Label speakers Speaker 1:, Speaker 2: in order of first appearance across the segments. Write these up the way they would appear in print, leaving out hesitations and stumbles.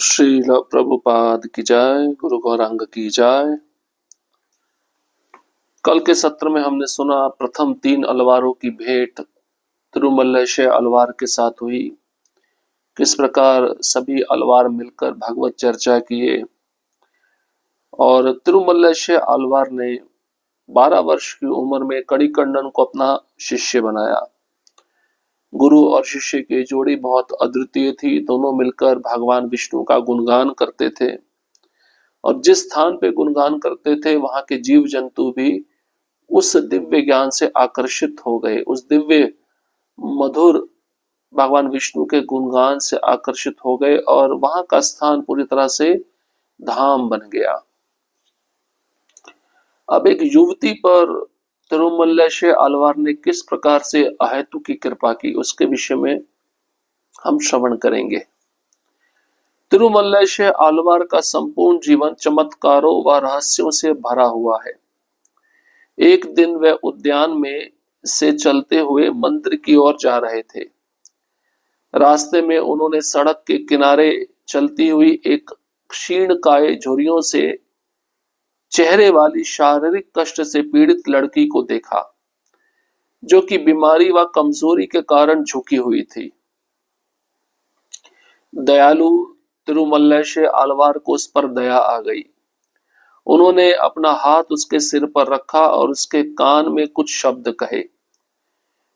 Speaker 1: श्रील प्रभुपाद की जय, गुरु गौरांग की जय। कल के सत्र में हमने सुना प्रथम 3 अलवारों की भेंट तिरुमल्लेशय अलवार के साथ हुई। किस प्रकार सभी अलवार मिलकर भागवत चर्चा किए और तिरुमल्लेशय अलवार ने 12 वर्ष की उम्र में कड़िकंडन को अपना शिष्य बनाया। गुरु और शिष्य की जोड़ी बहुत अद्वितीय थी। दोनों मिलकर भगवान विष्णु का गुणगान करते थे और जिस स्थान पे गुणगान करते थे वहां के जीव जंतु भी उस दिव्य ज्ञान से आकर्षित हो गए। उस दिव्य मधुर भगवान विष्णु के गुणगान से आकर्षित हो गए और वहां का स्थान पूरी तरह से धाम बन गया। अब एक युवती पर तिरुमल्लेशय अलवार ने किस प्रकार से अहेतु की कृपा की, उसके विषय में हम श्रवण करेंगे। तिरुमल्लेशय अलवार का संपूर्ण जीवन चमत्कारों व रहस्यों से भरा हुआ है। एक दिन वे उद्यान में से चलते हुए मंदिर की ओर जा रहे थे। रास्ते में उन्होंने सड़क के किनारे चलती हुई एक क्षीणकाय झुर्रियों से चेहरे वाली शारीरिक कष्ट से पीड़ित लड़की को देखा, जो कि बीमारी व कमजोरी के कारण झुकी हुई थी। दयालु तिरुमल्लेशय अलवार को उस पर दया आ गई। उन्होंने अपना हाथ उसके सिर पर रखा और उसके कान में कुछ शब्द कहे।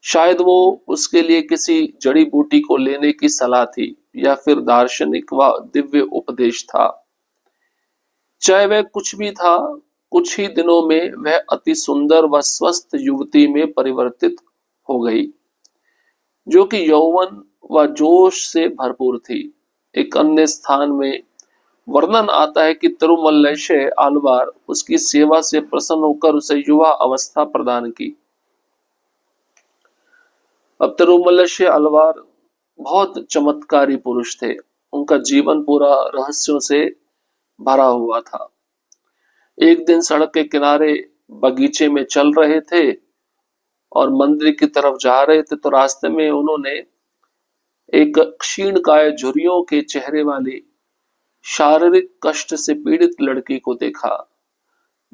Speaker 1: शायद वो उसके लिए किसी जड़ी बूटी को लेने की सलाह थी या फिर दार्शनिक व दिव्य उपदेश था। चाहे वह कुछ भी था, कुछ ही दिनों में वह अति सुंदर व स्वस्थ युवती में परिवर्तित हो गई, जो कि यौवन व जोश से भरपूर थी। एक अन्य स्थान में वर्णन आता है कि तिरुमल्लेशय अलवार उसकी सेवा से प्रसन्न होकर उसे युवा अवस्था प्रदान की। अब तिरुमल्लेशय अलवार बहुत चमत्कारी पुरुष थे। उनका जीवन पूरा रहस्यों से भरा हुआ था। एक दिन सड़क के किनारे बगीचे में चल रहे थे और मंदिर की तरफ जा रहे थे, तो रास्ते में उन्होंने एक क्षीणकाय झुर्रियों के चेहरे वाली शारीरिक कष्ट से पीड़ित लड़की को देखा,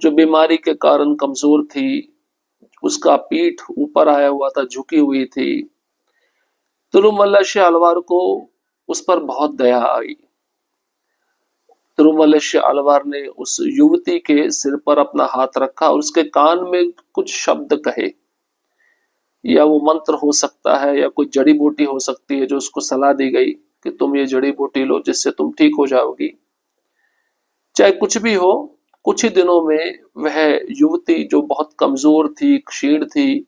Speaker 1: जो बीमारी के कारण कमजोर थी। उसका पीठ ऊपर आया हुआ था, झुकी हुई थी। तिरुमल्लेशय अलवार को उस पर बहुत दया आई। तिरुमल्लेशय अलवार ने उस युवती के सिर पर अपना हाथ रखा और उसके कान में कुछ शब्द कहे। या वो मंत्र हो सकता है या कोई जड़ी बूटी हो सकती है, जो उसको सलाह दी गई कि तुम ये जड़ी बूटी लो जिससे तुम ठीक हो जाओगी। चाहे कुछ भी हो, कुछ ही दिनों में वह युवती जो बहुत कमजोर थी, क्षीण थी,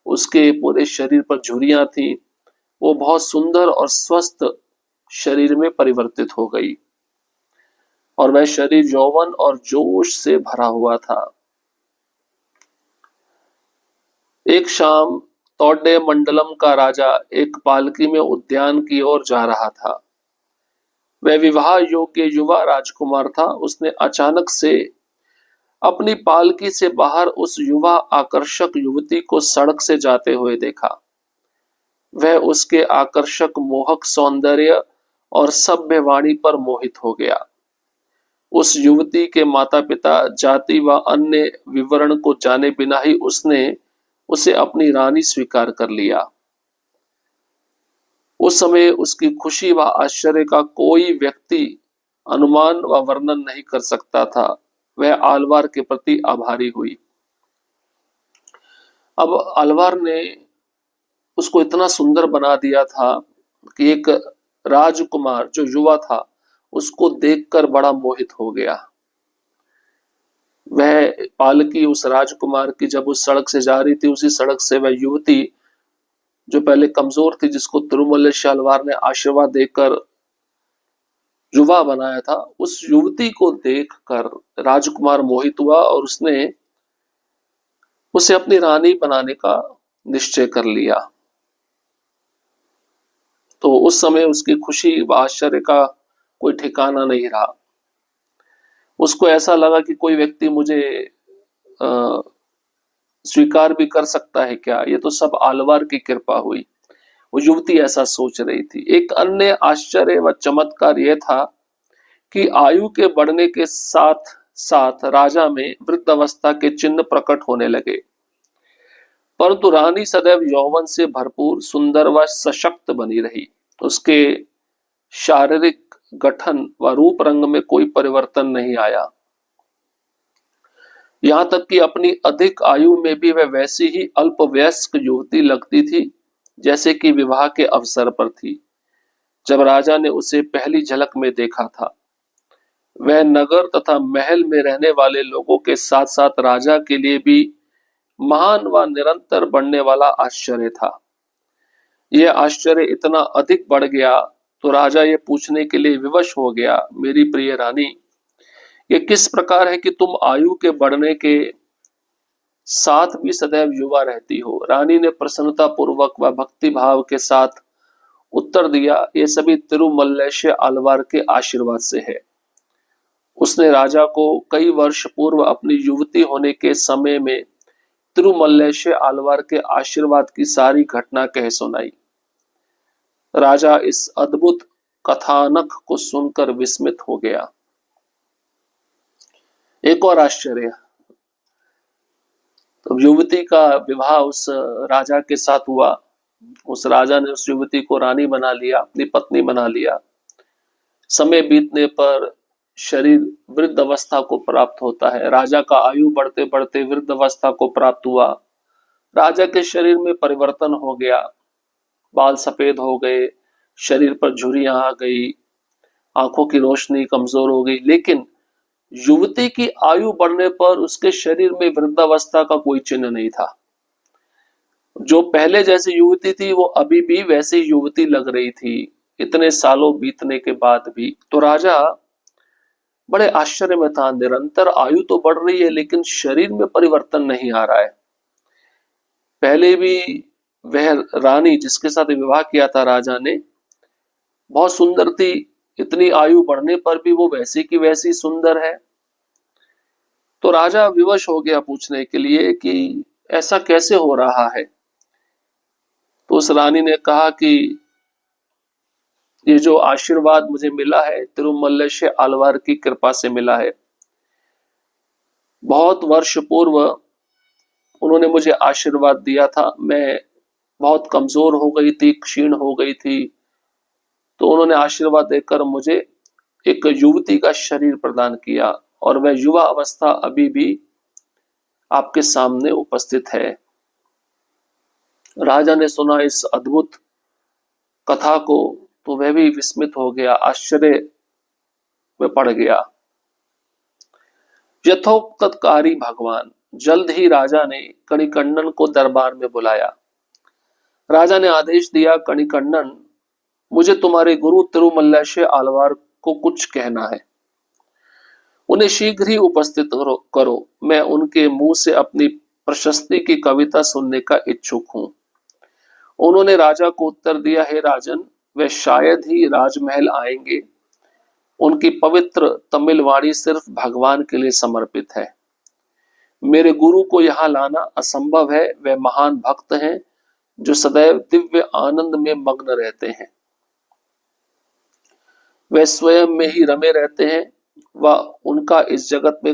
Speaker 1: उसके पूरे शरीर पर झुर्रियां थी, वो बहुत सुंदर और स्वस्थ शरीर में परिवर्तित हो गई और वह शरीर यौवन और जोश से भरा हुआ था। एक शाम तौडे मंडलम का राजा एक पालकी में उद्यान की ओर जा रहा था। वह विवाह योग्य युवा राजकुमार था। उसने अचानक से अपनी पालकी से बाहर उस युवा आकर्षक युवती को सड़क से जाते हुए देखा। वह उसके आकर्षक मोहक सौंदर्य और सभ्य वाणी पर मोहित हो गया। उस युवती के माता पिता, जाति व अन्य विवरण को जाने बिना ही उसने उसे अपनी रानी स्वीकार कर लिया। उस समय उसकी खुशी व आश्चर्य का कोई व्यक्ति अनुमान व वर्णन नहीं कर सकता था। वह अलवार के प्रति आभारी हुई। अब अलवार ने उसको इतना सुंदर बना दिया था कि एक राजकुमार जो युवा था उसको देखकर बड़ा मोहित हो गया। वह पालकी उस राजकुमार की जब उस सड़क से जा रही थी, उसी सड़क से वह युवती जो पहले कमजोर थी, जिसको तिरुमल्लेशय अलवार ने आशीर्वाद देकर युवा बनाया था, उस युवती को देखकर राजकुमार मोहित हुआ और उसने उसे अपनी रानी बनाने का निश्चय कर लिया। तो उस समय उसकी खुशी व आश्चर्य का कोई ठिकाना नहीं रहा। उसको ऐसा लगा कि कोई व्यक्ति मुझे स्वीकार भी कर सकता है क्या, ये तो सब अलवार की कृपा हुई। वो युवती ऐसा सोच रही थी। एक अन्य आश्चर्य व चमत्कार यह था कि आयु के बढ़ने के साथ साथ राजा में वृद्धावस्था के चिन्ह प्रकट होने लगे, परंतु रानी सदैव यौवन से भरपूर, सुंदर व सशक्त बनी रही। उसके शारीरिक गठन व रूप रंग में कोई परिवर्तन नहीं आया। यहाँ तक कि अपनी अधिक आयु में भी वह वैसी ही अल्पवयस्क युवती लगती थी जैसे कि विवाह के अवसर पर थी, जब राजा ने उसे पहली झलक में देखा था। वह नगर तथा महल में रहने वाले लोगों के साथ साथ राजा के लिए भी महान व निरंतर बढ़ने वाला आश्चर्य था। यह आश्चर्य इतना अधिक बढ़ गया तो राजा ये पूछने के लिए विवश हो गया, मेरी प्रिय रानी, ये किस प्रकार है कि तुम आयु के बढ़ने के साथ भी सदैव युवा रहती हो? रानी ने प्रसन्नता पूर्वक व भक्ति भाव के साथ उत्तर दिया, ये सभी तिरुमल्लेश्वर आलवार के आशीर्वाद से है। उसने राजा को कई वर्ष पूर्व अपनी युवती होने के समय में तिरुमल्लेश्वर आलवार के आशीर्वाद की सारी घटना कह सुनाई। राजा इस अद्भुत कथानक को सुनकर विस्मित हो गया। एक और आश्चर्य, तो युवती का विवाह उस राजा के साथ हुआ। उस राजा ने उस युवती को रानी बना लिया, अपनी पत्नी बना लिया। समय बीतने पर शरीर वृद्ध अवस्था को प्राप्त होता है। राजा का आयु बढ़ते बढ़ते वृद्ध अवस्था को प्राप्त हुआ। राजा के शरीर में परिवर्तन हो गया, बाल सफेद हो गए, शरीर पर झुर्रियां आ गई, आंखों की रोशनी कमजोर हो गई। लेकिन युवती की आयु बढ़ने पर उसके शरीर में वृद्धावस्था का कोई चिन्ह नहीं था। जो पहले जैसी युवती थी वो अभी भी वैसी युवती लग रही थी, इतने सालों बीतने के बाद भी। तो राजा बड़े आश्चर्य में था, निरंतर आयु तो बढ़ रही है लेकिन शरीर में परिवर्तन नहीं आ रहा है। पहले भी वह रानी जिसके साथ विवाह किया था राजा ने, बहुत सुंदर थी, इतनी आयु बढ़ने पर भी वो वैसी की वैसी सुंदर है। तो राजा विवश हो गया पूछने के लिए कि ऐसा कैसे हो रहा है। तो उस रानी ने कहा कि ये जो आशीर्वाद मुझे मिला है तिरुमल्लेश्वर आलवार की कृपा से मिला है। बहुत वर्ष पूर्व उन्होंने मुझे आशीर्वाद दिया था, मैं बहुत कमजोर हो गई थी, क्षीण हो गई थी, तो उन्होंने आशीर्वाद देकर मुझे एक युवती का शरीर प्रदान किया और वह युवा अवस्था अभी भी आपके सामने उपस्थित है। राजा ने सुना इस अद्भुत कथा को तो वह भी विस्मित हो गया, आश्चर्य में पड़ गया। यथोक्तकारी भगवान। जल्द ही राजा ने कणिकण्णन को दरबार में बुलाया। राजा ने आदेश दिया, कणिकण्णन, मुझे तुम्हारे गुरु तिरुमल्लेश्वर आलवार को कुछ कहना है, उन्हें शीघ्र ही उपस्थित करो। मैं उनके मुंह से अपनी प्रशस्ति की कविता सुनने का इच्छुक हूं। उन्होंने राजा को उत्तर दिया, हे राजन, वे शायद ही राजमहल आएंगे। उनकी पवित्र तमिल वाणी सिर्फ भगवान के लिए समर्पित है। मेरे गुरु को यहाँ लाना असंभव है। वे महान भक्त हैं जो सदैव दिव्य आनंद में मग्न रहते हैं। वे स्वयं में ही रमे रहते हैं व उनका इस जगत में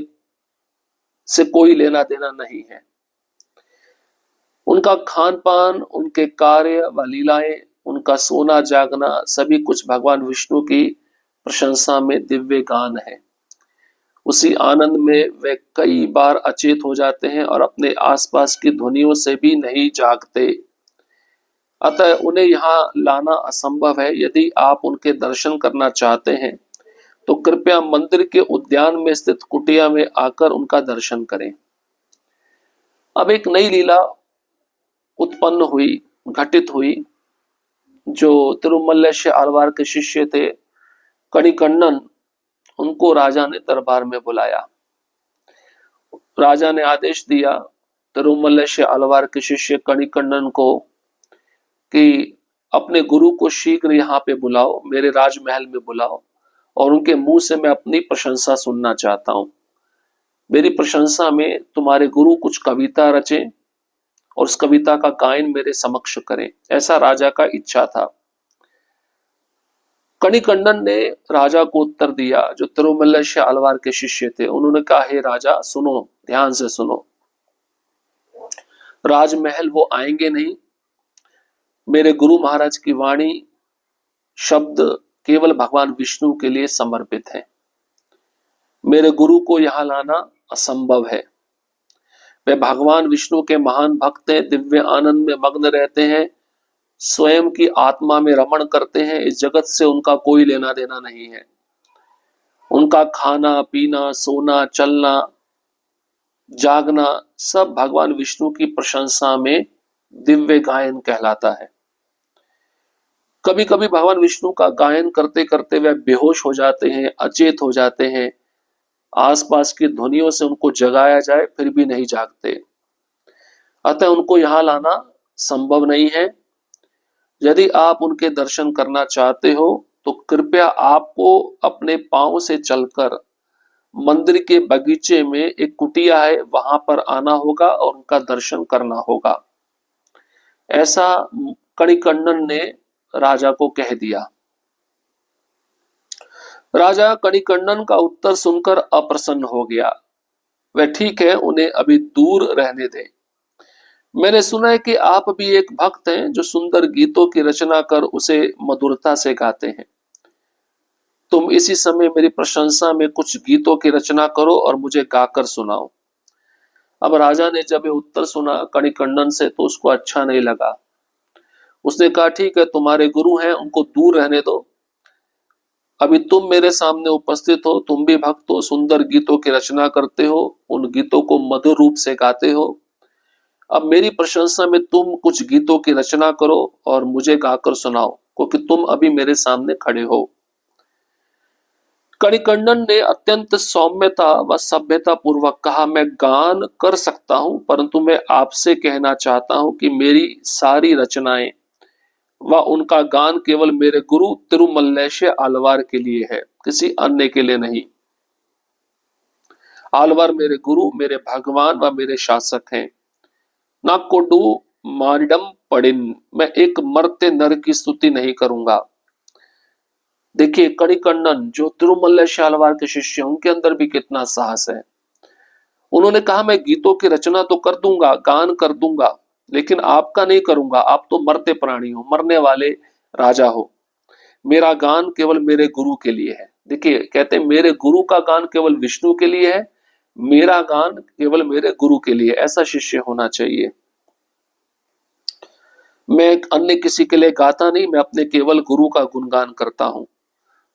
Speaker 1: से कोई लेना देना नहीं है। उनका खान पान, उनके कार्य व लीलाएं, उनका सोना जागना सभी कुछ भगवान विष्णु की प्रशंसा में दिव्य गान है। उसी आनंद में वे कई बार अचेत हो जाते हैं और अपने आसपास की ध्वनियों से भी नहीं जागते। अतः उन्हें यहाँ लाना असंभव है। यदि आप उनके दर्शन करना चाहते हैं तो कृपया मंदिर के उद्यान में स्थित कुटिया में आकर उनका दर्शन करें। अब एक नई लीला उत्पन्न हुई, घटित हुई। जो तिरुमल्लेश्वर आलवार के शिष्य थे कणिकण्णन, उनको राजा ने दरबार में बुलाया। राजा ने आदेश दिया तिरुमल्लेश्वर आलवार के शिष्य कणिकण्णन को कि अपने गुरु को शीघ्र यहाँ पे बुलाओ, मेरे राजमहल में बुलाओ और उनके मुंह से मैं अपनी प्रशंसा सुनना चाहता हूं। मेरी प्रशंसा में तुम्हारे गुरु कुछ कविता रचें और उस कविता का गायन मेरे समक्ष करें, ऐसा राजा का इच्छा था। कणिकण्डन ने राजा को उत्तर दिया, जो तिरुमल्लेश्वर आलवार के शिष्य थे। उन्होंने कहा, हे राजा सुनो, ध्यान से सुनो, राजमहल वो आएंगे नहीं। मेरे गुरु महाराज की वाणी शब्द केवल भगवान विष्णु के लिए समर्पित है। मेरे गुरु को यहां लाना असंभव है। वे भगवान विष्णु के महान भक्त हैं, दिव्य आनंद में मग्न रहते हैं, स्वयं की आत्मा में रमण करते हैं। इस जगत से उनका कोई लेना देना नहीं है। उनका खाना पीना, सोना, चलना, जागना सब भगवान विष्णु की प्रशंसा में दिव्य गायन कहलाता है। कभी कभी भगवान विष्णु का गायन करते करते वे बेहोश हो जाते हैं, अचेत हो जाते हैं। आसपास की ध्वनियों से उनको जगाया जाए फिर भी नहीं जागते। अतः उनको यहां लाना संभव नहीं है। यदि आप उनके दर्शन करना चाहते हो तो कृपया आपको अपने पांव से चलकर मंदिर के बगीचे में एक कुटिया है, वहां पर आना होगा और उनका दर्शन करना होगा। ऐसा कणिकण्डन ने राजा को कह दिया। राजा कणिकण्डन का उत्तर सुनकर अप्रसन्न हो गया। वह, ठीक है, उन्हें अभी दूर रहने दें। मैंने सुना है कि आप भी एक भक्त हैं जो सुंदर गीतों की रचना कर उसे मधुरता से गाते हैं। तुम इसी समय मेरी प्रशंसा में कुछ गीतों की रचना करो और मुझे गाकर सुनाओ। अब राजा ने जब ये उत्तर सुना कणिकण्डन से तो उसको अच्छा नहीं लगा। उसने कहा, ठीक है, तुम्हारे गुरु हैं, उनको दूर रहने दो। अभी तुम मेरे सामने उपस्थित हो, तुम भी भक्त हो, सुंदर गीतों की रचना करते हो, उन गीतों को मधुर रूप से गाते हो। अब मेरी प्रशंसा में तुम कुछ गीतों की रचना करो और मुझे गाकर सुनाओ, क्योंकि तुम अभी मेरे सामने खड़े हो। कणिकण्डन ने अत्यंत सौम्यता व सभ्यता पूर्वक कहा, मैं गान कर सकता हूं, परंतु मैं आपसे कहना चाहता हूं कि मेरी सारी रचनाएं व उनका गान केवल मेरे गुरु तिरुमल्लेश्वर आलवार के लिए है, किसी अन्य के लिए नहीं। आलवार मेरे गुरु, मेरे भगवान व मेरे शासक हैं। ना कोडू मारिडम पड़िन, मैं एक मरते नर की स्तुति नहीं करूंगा। देखिए, कणिकण्डन जो तिरुमल्लेश्वर आलवार के शिष्य, उनके अंदर भी कितना साहस है। उन्होंने कहा, मैं गीतों की रचना तो कर दूंगा, गान कर दूंगा, लेकिन आपका नहीं करूंगा। आप तो मरते प्राणी हो, मरने वाले राजा हो। मेरा गान केवल मेरे गुरु के लिए है। देखिए, कहते हैं मेरे गुरु का गान केवल विष्णु के लिए है, मेरा गान केवल मेरे गुरु के लिए। ऐसा शिष्य होना चाहिए। मैं अन्य किसी के लिए गाता नहीं, मैं अपने केवल गुरु का गुणगान करता हूं।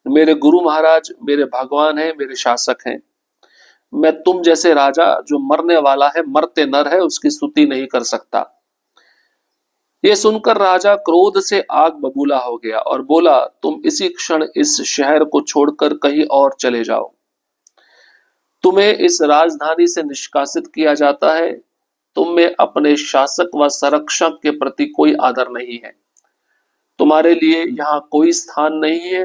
Speaker 1: मेरे गुरु महाराज मेरे भगवान हैं, मेरे शासक हैं। मैं तुम जैसे राजा जो मरने वाला है, मरते नर है, उसकी स्तुति नहीं कर सकता। यह सुनकर राजा क्रोध से आग बबूला हो गया और बोला, तुम इसी क्षण इस शहर को छोड़कर कहीं और चले जाओ। तुम्हें इस राजधानी से निष्कासित किया जाता है। तुम में अपने शासक व संरक्षक के प्रति कोई आदर नहीं है। तुम्हारे लिए यहाँ कोई स्थान नहीं है।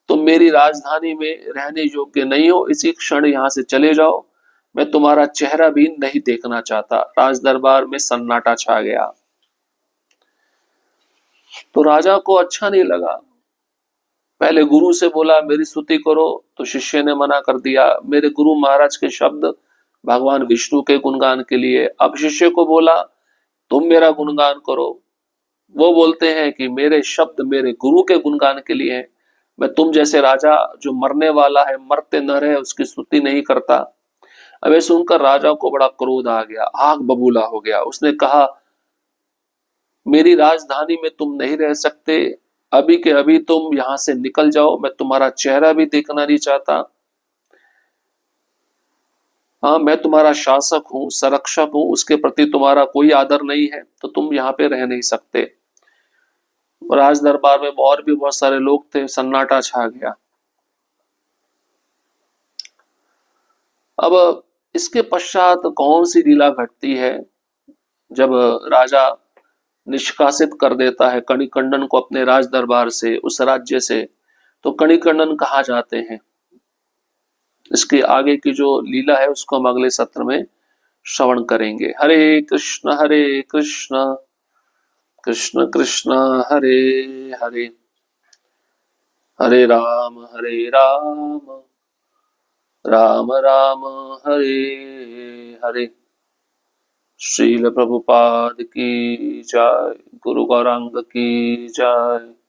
Speaker 1: तुम मेरी राजधानी में रहने योग्य नहीं हो। इसी क्षण यहाँ से चले जाओ। मैं तुम्हारा चेहरा भी नहीं देखना चाहता। राज दरबार में सन्नाटा छा गया। तो राजा को अच्छा नहीं लगा। पहले गुरु से बोला मेरी स्तुति करो, तो शिष्य ने मना कर दिया। मेरे गुरु महाराज के शब्द भगवान विष्णु के गुणगान के लिए। अब शिष्य को बोला तुम मेरा गुणगान करो। वो बोलते हैं कि मेरे शब्द मेरे गुरु के गुणगान के लिए हैं। मैं तुम जैसे राजा जो मरने वाला है, मरते न रहे, उसकी स्तुति नहीं करता। अब ये सुनकर राजा को बड़ा क्रोध आ गया, आग बबूला हो गया। उसने कहा मेरी राजधानी में तुम नहीं रह सकते, अभी के अभी तुम यहां से निकल जाओ। मैं तुम्हारा चेहरा भी देखना नहीं चाहता। हाँ, मैं तुम्हारा शासक हूँ, संरक्षक हूँ, उसके प्रति तुम्हारा कोई आदर नहीं है, तो तुम यहाँ पे रह नहीं सकते। राज दरबार में और भी बहुत सारे लोग थे, सन्नाटा छा गया। अब इसके पश्चात कौन सी लीला घटती है जब राजा निष्कासित कर देता है कणिकण्डन को अपने राज दरबार से, उस राज्य से, तो कणिकण्डन कहाँ जाते हैं। इसके आगे की जो लीला है उसको हम अगले सत्र में श्रवण करेंगे। हरे कृष्ण कृष्ण कृष्ण हरे हरे, हरे राम, राम राम, हरे हरे। श्रील प्रभुपाद की जय। गुरु गौरांग की जय।